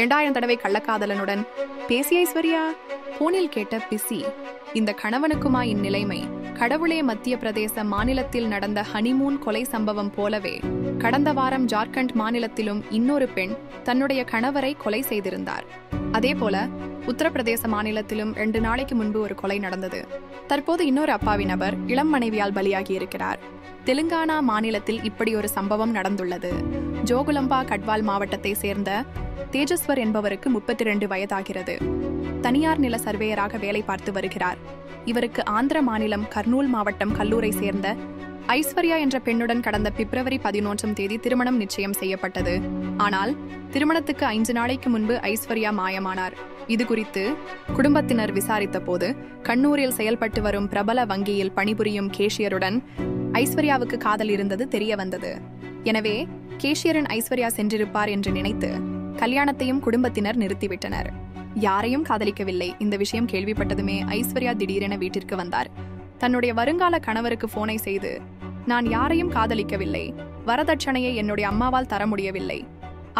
2000 தடவை கள்ளக்காதலனுடன் பேசிய ஐஸ்வர்யா போனில் கேட்ட பிசி. இந்த கணவனுக்குமா இந்நிலைமை? கடவுளே! மத்திய பிரதேச மாநிலத்தில் நடந்த ஹனிமூன் கொலை சம்பவம் போலவே கடந்த வாரம் ஜார்க்கண்ட் மாநிலத்திலும் இன்னொரு பெண் தன்னுடைய கணவரை கொலை செய்திருந்தார். அதேபோல உத்தரப்பிரதேச மாநிலத்திலும் 2 நாளைக்கு முன்பு ஒரு கொலை நடந்தது. தற்போது இன்னொரு அப்பாவி நபர் இளம் மனைவியால் பலியாகி இருக்கிறார். தெலுங்கானா மாநிலத்தில் இப்படி ஒரு சம்பவம் நடந்துள்ளது. ஜோகுலம்பா கட்வால் மாவட்டத்தை சேர்ந்த தேஜஸ்வர் என்பவருக்கு 32 வயதாகிறது. தனியார் நில சர்வேயராக வேலை பார்த்து வருகிறார். இவருக்கு ஆந்திர மாநிலம் கர்னூல் மாவட்டம் கல்லூரை சேர்ந்த ஐஸ்வர்யா என்ற பெண்ணுடன் கடந்த பிப்ரவரி 11ஆம் தேதி திருமணம் நிச்சயம் செய்யப்பட்டது. ஆனால் திருமணத்துக்கு 5 நாளைக்கு முன்பு ஐஸ்வர்யா மாயமானார். இது குறித்து குடும்பத்தினர் விசாரித்த போது கண்ணூரில் செயல்பட்டு வரும் பிரபல வங்கியில் பணிபுரியும் கேஷியருடன் ஐஸ்வர்யாவுக்கு காதல் இருந்தது தெரிய வந்தது. எனவே கேஷியரன் ஐஸ்வர்யா சென்றிருப்பார் என்று நினைத்து கல்யாணத்தையும் குடும்பத்தினர் நிறுத்திவிட்டனர். யாரையும் காதலிக்கவில்லை. இந்த விஷயம் கேள்விப்பட்டதுமே ஐஸ்வர்யா திடீரென வீட்டிற்கு வந்தார். தன்னுடைய வருங்கால கணவருக்கு போனை செய்து, நான் யாரையும் காதலிக்கவில்லை, வரதட்சணையை என்னுடைய அம்மாவால் தர முடியவில்லை,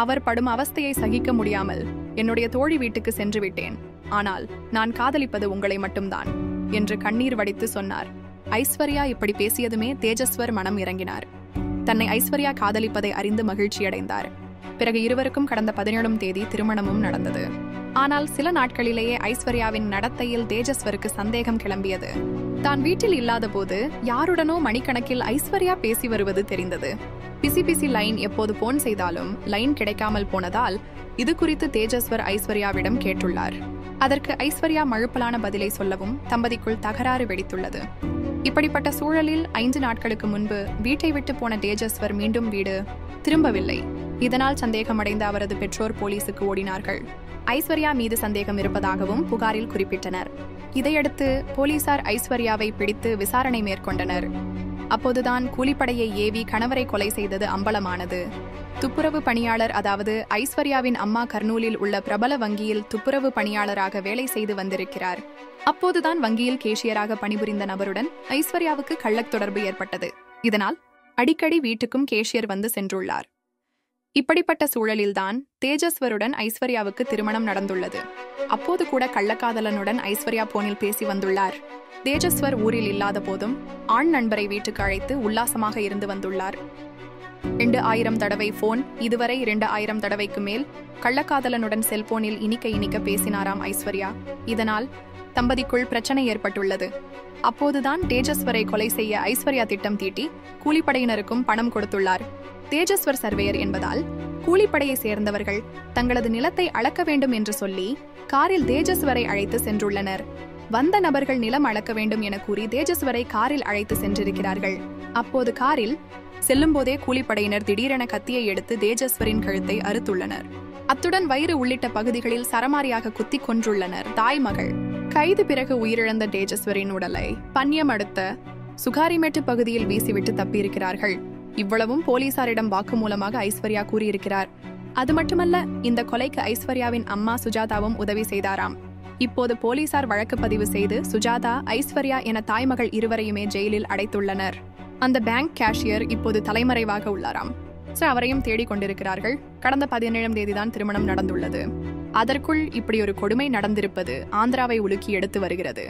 அவர் படும் அவஸ்தையை சகிக்க முடியாமல் என்னுடைய தோழி வீட்டுக்கு சென்று விட்டேன், ஆனால் நான் காதலிப்பது உங்களை மட்டும்தான் என்று கண்ணீர் வடித்து சொன்னார். ஐஸ்வர்யா இப்படி பேசியதுமே தேஜஸ்வர் மனம் இறங்கினார். தன்னை ஐஸ்வர்யா காதலிப்பதை அறிந்து மகிழ்ச்சியடைந்தார். பிறகு இருவருக்கும் கடந்த 17ஆம் தேதி திருமணமும் நடந்தது. ஆனால் சில நாட்களிலேயே ஐஸ்வர்யாவின் நடத்தையில் தேஜஸ்வருக்கு சந்தேகம் கிளம்பியது. தான் வீட்டில் இல்லாத போது யாருடனோ மணிக்கணக்கில் ஐஸ்வர்யா பேசி வருவது தெரிந்தது. பிசி லைன் எப்போது போன் செய்தாலும் லைன் கிடைக்காமல் போனதால் இது குறித்து தேஜஸ்வர் ஐஸ்வர்யாவிடம் கேட்டுள்ளார். அதற்கு ஐஸ்வர்யா மழுப்பலான பதிலை சொல்லவும் தம்பதிக்குள் தகராறு வெடித்துள்ளது. இப்படிப்பட்ட சூழலில் 5 நாட்களுக்கு முன்பு வீட்டை விட்டு போன தேஜஸ்வர் மீண்டும் வீடு திரும்பவில்லை. இதனால் சந்தேகமடைந்த அவரது பெற்றோர் போலீசுக்கு ஓடினார்கள். ஐஸ்வர்யா மீது சந்தேகம் இருப்பதாகவும் புகாரில் குறிப்பிட்டனர். இதையடுத்து போலீசார் ஐஸ்வர்யாவை பிடித்து விசாரணை மேற்கொண்டனர். அப்போதுதான் கூலிப்படையை ஏவி கணவரை கொலை செய்தது அம்பலமானது. துப்புரவு பணியாளர், அதாவது ஐஸ்வர்யாவின் அம்மா கர்னூலில் உள்ள பிரபல வங்கியில் துப்புரவு பணியாளராக வேலை செய்து வந்திருக்கிறார். அப்போதுதான் வங்கியில் கேஷியராக பணிபுரிந்த நபருடன் ஐஸ்வர்யாவுக்கு கள்ளத் தொடர்பு ஏற்பட்டது. இதனால் அடிக்கடி வீட்டுக்கும் கேஷியர் வந்து சென்றுள்ளார். இப்படிப்பட்ட சூழலில்தான் தேஜஸ்வருடன் ஐஸ்வர்யாவுக்கு திருமணம் நடந்துள்ளது. அப்போது கூட கள்ளக்காதலனுடன் ஐஸ்வர்யா போனில் பேசி வந்துள்ளார். தேஜஸ்வர் ஊரில் இல்லாத போதும் ஆண் நண்பரை வீட்டுக்கு அழைத்து உல்லாசமாக இருந்து வந்துள்ளார். 2000 தடவை போன், இதுவரை 2000 தடவைக்கு மேல் கள்ளக்காதலனுடன் செல்போனில் இனிக்க பேசினாராம் ஐஸ்வர்யா. இதனால் தம்பதிக்குள் பிரச்சனை ஏற்பட்டுள்ளது. அப்போதுதான் தேஜஸ்வரை கொலை செய்ய ஐஸ்வர்யா திட்டம் தீட்டி கூலிப்படையினருக்கும் பணம் கொடுத்துள்ளார். தேஜஸ்வர் சர்வேயர் என்பதால் கூலிப்படையை சேர்ந்தவர்கள் தங்களது நிலத்தை அளக்க வேண்டும் என்று சொல்லி காரில் தேஜஸ்வரை அழைத்து சென்றுள்ளனர். வந்த நபர்கள் நிலம் அளக்க வேண்டும் என கூறி தேஜஸ்வரை காரில் அழைத்து சென்றிருக்கிறார்கள். அப்போது காரில் செல்லும் போதே கூலிப்படையினர் திடீரென கத்தியை எடுத்து தேஜஸ்வரின் கழுத்தை அறுத்துள்ளனர். அத்துடன் வயிறு உள்ளிட்ட பகுதிகளில் சரமாரியாக குத்தி கொன்றுள்ளனர். தாய்மகள் கைது பிறகு உயிரிழந்த தேஜஸ்வரின் உடலை பன்னியம் அடுத்த சுகாரிமேட்டு பகுதியில் வீசிவிட்டு தப்பியிருக்கிறார்கள். இவ்வளவும் போலீசாரிடம் வாக்குமூலமாக ஐஸ்வர்யா கூறியிருக்கிறார். அது மட்டுமல்ல, இந்த கொலைக்கு ஐஸ்வர்யாவின் அம்மா சுஜாதாவும் உதவி செய்தாராம். இப்போது போலீசார் வழக்கு பதிவு செய்து சுஜாதா, ஐஸ்வர்யா என தாய்மகள் இருவரையுமே ஜெயிலில் அடைத்துள்ளனர். அந்த பேங்க் கேஷியர் இப்போது தலைமறைவாக உள்ளாராம். அவரையும் தேடிக் கொண்டிருக்கிறார்கள். கடந்த 17ஆம் தேதிதான் திருமணம் நடந்துள்ளது. அதற்குள் இப்படி ஒரு கொடுமை நடந்திருப்பது ஆந்திராவை உலுக்கி எடுத்து வருகிறது.